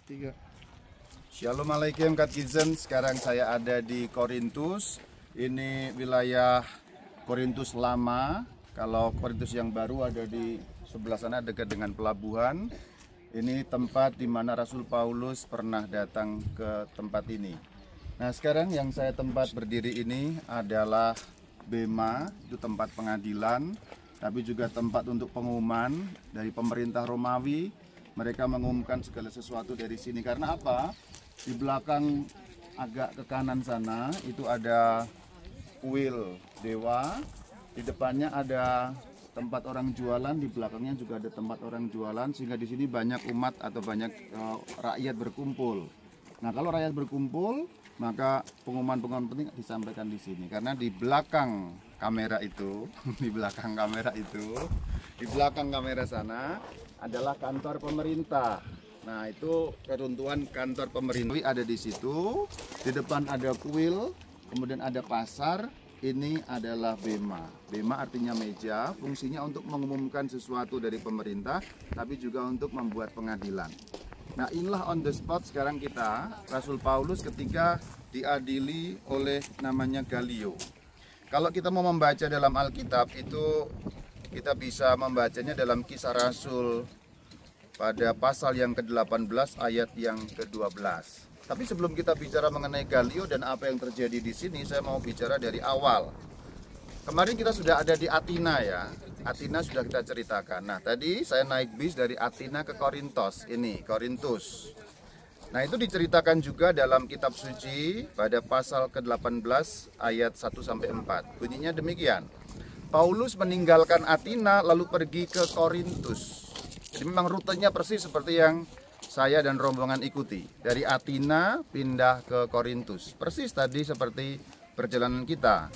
3. Shalom alaikum Katkizen. Sekarang saya ada di Korintus. Ini wilayah Korintus lama. Kalau Korintus yang baru ada di sebelah sana dekat dengan pelabuhan. Ini tempat di mana Rasul Paulus pernah datang ke tempat ini. Nah, sekarang yang saya tempat berdiri ini adalah Bema, itu tempat pengadilan, tapi juga tempat untuk pengumuman dari pemerintah Romawi. Mereka mengumumkan segala sesuatu dari sini. Karena apa? Di belakang agak ke kanan sana itu ada kuil dewa. Di depannya ada tempat orang jualan, di belakangnya juga ada tempat orang jualan, sehingga di sini banyak umat atau banyak rakyat berkumpul. Nah, kalau rakyat berkumpul, maka pengumuman-pengumuman penting disampaikan di sini. Karena di belakang kamera itu, di belakang kamera sana adalah kantor pemerintah. Nah, itu keruntuhan kantor pemerintah ada di situ. Di depan ada kuil, kemudian ada pasar. Ini adalah Bema. Bema artinya meja, fungsinya untuk mengumumkan sesuatu dari pemerintah, tapi juga untuk membuat pengadilan. Nah, inilah on the spot sekarang kita, Rasul Paulus ketika diadili oleh namanya Galio. Kalau kita mau membaca dalam Alkitab itu kita bisa membacanya dalam Kisah Rasul pada pasal yang ke-18 ayat yang ke-12. Tapi sebelum kita bicara mengenai Galio dan apa yang terjadi di sini, saya mau bicara dari awal. Kemarin kita sudah ada di Athena ya. Athena sudah kita ceritakan. Nah, tadi saya naik bis dari Athena ke Korintus. Ini, Korintus. Nah, itu diceritakan juga dalam kitab suci pada pasal ke-18 ayat 1-4. Bunyinya demikian. Paulus meninggalkan Athena lalu pergi ke Korintus. Jadi memang rutenya persis seperti yang saya dan rombongan ikuti. Dari Athena pindah ke Korintus. Persis tadi seperti perjalanan kita.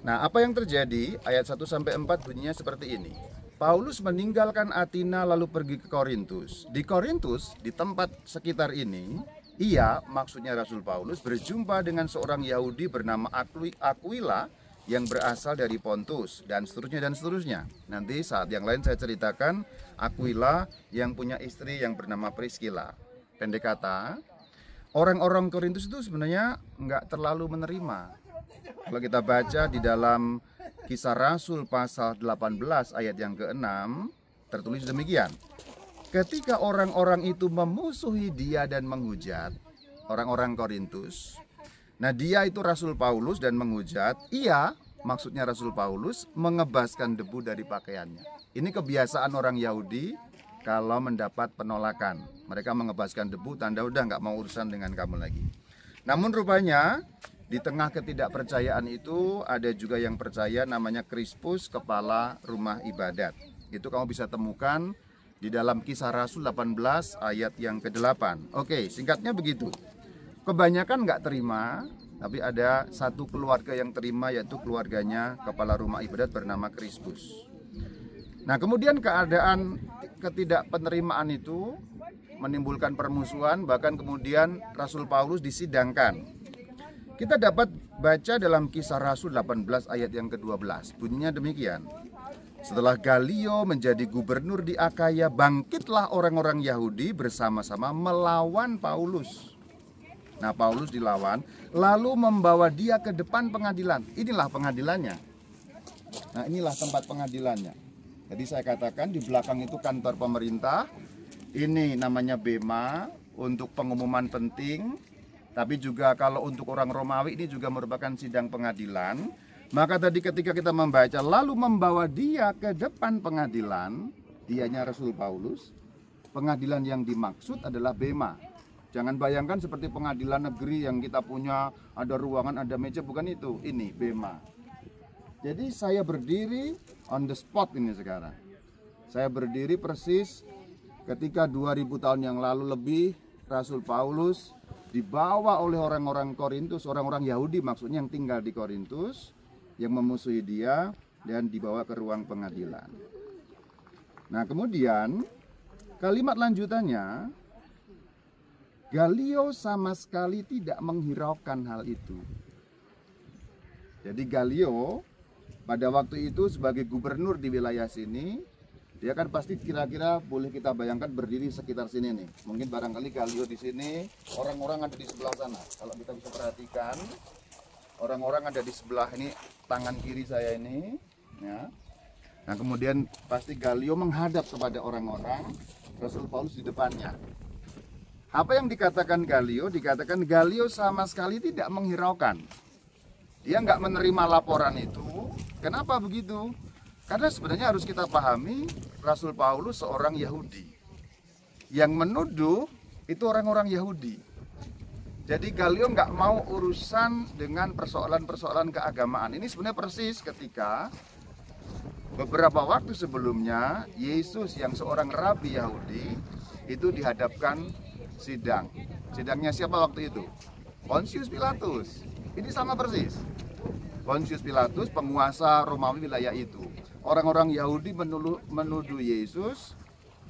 Nah, apa yang terjadi? Ayat 1-4 bunyinya seperti ini. Paulus meninggalkan Athena lalu pergi ke Korintus. Di Korintus, di tempat sekitar ini, ia, maksudnya Rasul Paulus, berjumpa dengan seorang Yahudi bernama Aquila yang berasal dari Pontus, dan seterusnya dan seterusnya. Nanti saat yang lain saya ceritakan Aquila yang punya istri yang bernama Priscilla. Pendek kata, orang-orang Korintus itu sebenarnya nggak terlalu menerima. Kalau kita baca di dalam Kisah Rasul pasal 18 ayat yang ke-6, tertulis demikian. Ketika orang-orang itu memusuhi dia dan menghujat, orang-orang Korintus, nah dia itu Rasul Paulus dan menghujat, ia, maksudnya Rasul Paulus, mengebaskan debu dari pakaiannya. Ini kebiasaan orang Yahudi kalau mendapat penolakan. Mereka mengebaskan debu, tanda udah nggak mau urusan dengan kamu lagi. Namun rupanya di tengah ketidakpercayaan itu ada juga yang percaya, namanya Krispus, kepala rumah ibadat. Itu kamu bisa temukan di dalam Kisah Rasul 18 ayat yang ke-8. Oke, singkatnya begitu. Kebanyakan nggak terima, tapi ada satu keluarga yang terima, yaitu keluarganya kepala rumah ibadat bernama Krispus. Nah, kemudian keadaan ketidakpenerimaan itu menimbulkan permusuhan, bahkan kemudian Rasul Paulus disidangkan. Kita dapat baca dalam Kisah Rasul 18 ayat yang ke-12. Bunyinya demikian. Setelah Galio menjadi gubernur di Akaya, bangkitlah orang-orang Yahudi bersama-sama melawan Paulus. Nah, Paulus dilawan, lalu membawa dia ke depan pengadilan. Inilah pengadilannya. Nah, inilah tempat pengadilannya. Jadi saya katakan di belakang itu kantor pemerintah. Ini namanya Bema untuk pengumuman penting. Tapi juga kalau untuk orang Romawi ini juga merupakan sidang pengadilan. Maka tadi ketika kita membaca, lalu membawa dia ke depan pengadilan, dianya Rasul Paulus. Pengadilan yang dimaksud adalah Bema. Jangan bayangkan seperti pengadilan negeri yang kita punya, ada ruangan, ada meja, bukan itu. Ini Bema. Jadi saya berdiri on the spot ini sekarang. Saya berdiri persis ketika 2000 tahun yang lalu lebih, Rasul Paulus dibawa oleh orang-orang Korintus, orang-orang Yahudi maksudnya yang tinggal di Korintus, yang memusuhi dia, dan dibawa ke ruang pengadilan. Nah, kemudian kalimat lanjutannya, Galio sama sekali tidak menghiraukan hal itu. Jadi Galio pada waktu itu sebagai gubernur di wilayah sini, Dia kan pasti kira-kira boleh kita bayangkan berdiri sekitar sini nih. Mungkin barangkali Galio di sini, orang-orang ada di sebelah sana. Kalau kita bisa perhatikan, orang-orang ada di sebelah ini, tangan kiri saya ini, ya. Nah, kemudian pasti Galio menghadap kepada orang-orang, Rasul Paulus di depannya. Apa yang dikatakan Galio? Dikatakan Galio sama sekali tidak menghiraukan. Dia nggak menerima laporan itu. Kenapa begitu? Karena sebenarnya harus kita pahami, Rasul Paulus seorang Yahudi. Yang menuduh itu orang-orang Yahudi. Jadi Galio nggak mau urusan dengan persoalan-persoalan keagamaan. Ini sebenarnya persis ketika beberapa waktu sebelumnya Yesus yang seorang rabi Yahudi itu dihadapkan sidang. Sidangnya siapa waktu itu? Pontius Pilatus. Ini sama persis. Pontius Pilatus penguasa Romawi wilayah itu. Orang-orang Yahudi menuduh Yesus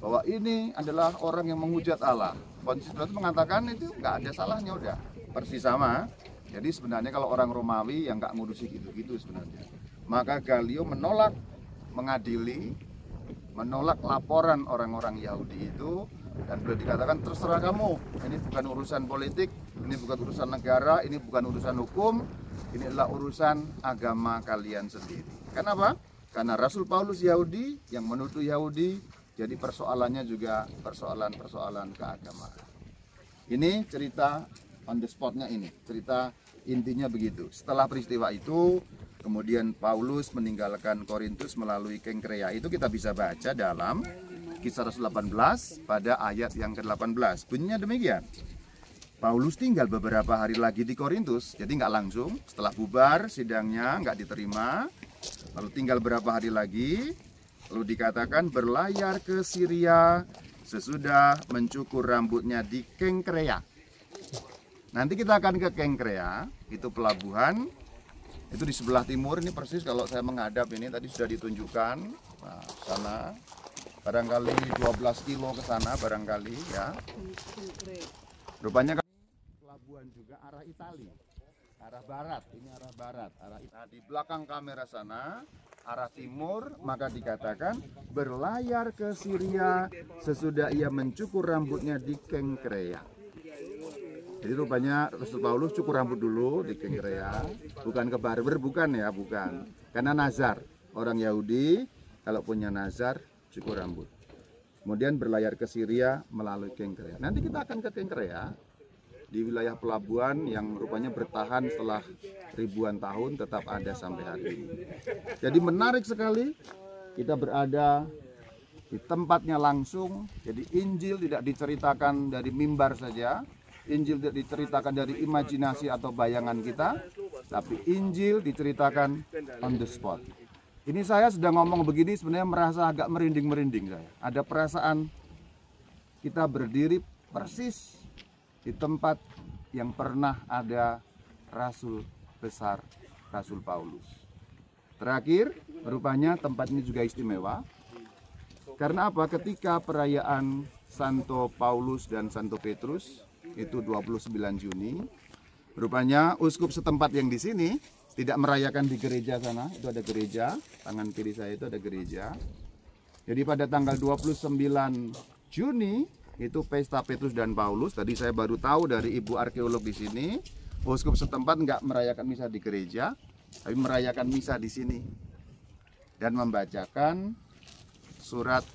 bahwa ini adalah orang yang menghujat Allah. Pontius Pilatus mengatakan itu nggak ada salahnya, udah persis sama. Jadi sebenarnya kalau orang Romawi yang nggak ngurusi gitu-gitu sebenarnya. Maka Galio menolak mengadili, menolak laporan orang-orang Yahudi itu, dan beliau dikatakan terserah kamu. Ini bukan urusan politik, ini bukan urusan negara, ini bukan urusan hukum, ini adalah urusan agama kalian sendiri. Kenapa? Karena Rasul Paulus Yahudi yang menuduh Yahudi, jadi persoalannya juga persoalan-persoalan keagamaan. Ini cerita on the spotnya ini, cerita intinya begitu. Setelah peristiwa itu, kemudian Paulus meninggalkan Korintus melalui Kengkrea. Itu kita bisa baca dalam Kisah Rasul 18 pada ayat yang ke-18. Bunyinya demikian. Paulus tinggal beberapa hari lagi di Korintus, jadi nggak langsung. Setelah bubar sidangnya nggak diterima, lalu tinggal beberapa hari lagi, lalu dikatakan berlayar ke Syria sesudah mencukur rambutnya di Kengkrea. Nanti kita akan ke Kengkrea, itu pelabuhan, itu di sebelah timur. Ini persis kalau saya menghadap ini tadi sudah ditunjukkan. Nah, sana barangkali 12 kilo ke sana barangkali ya. Rupanya pelabuhan juga arah Italia, arah barat, ini arah barat, nah, di belakang kamera sana arah timur, maka dikatakan berlayar ke Syria sesudah ia mencukur rambutnya di Kengkrea. Jadi rupanya Rasul Paulus cukur rambut dulu di Kengkrea, bukan ke barber, bukan ya, bukan. Karena nazar, orang Yahudi kalau punya nazar cukur rambut. Kemudian berlayar ke Syria melalui Kengkrea. Nanti kita akan ke Kengkrea, di wilayah pelabuhan yang rupanya bertahan setelah ribuan tahun, tetap ada sampai hari ini. Jadi menarik sekali, kita berada di tempatnya langsung. Jadi Injil tidak diceritakan dari mimbar saja, Injil tidak diceritakan dari imajinasi atau bayangan kita, tapi Injil diceritakan on the spot. Ini saya sedang ngomong begini sebenarnya merasa agak merinding-merinding saya. Ada perasaan kita berdiri persis di tempat yang pernah ada Rasul besar, Rasul Paulus. Terakhir, rupanya tempat ini juga istimewa. Karena apa? Ketika perayaan Santo Paulus dan Santo Petrus, itu 29 Juni, rupanya uskup setempat yang di sini tidak merayakan di gereja sana. Itu ada gereja, tangan kiri saya itu ada gereja. Jadi pada tanggal 29 Juni itu pesta Petrus dan Paulus. Tadi saya baru tahu dari ibu arkeolog di sini, uskup setempat nggak merayakan misa di gereja, tapi merayakan misa di sini dan membacakan surat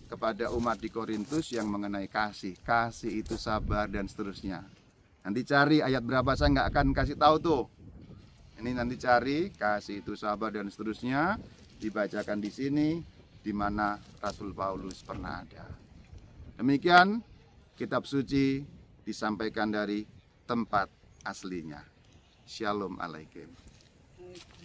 kepada umat di Korintus yang mengenai kasih. Kasih itu sabar dan seterusnya. Nanti cari ayat berapa, saya nggak akan kasih tahu tuh. Ini nanti cari, kasih itu sabar dan seterusnya, dibacakan di sini, di mana Rasul Paulus pernah ada. Demikian kitab suci disampaikan dari tempat aslinya. Shalom alaikum.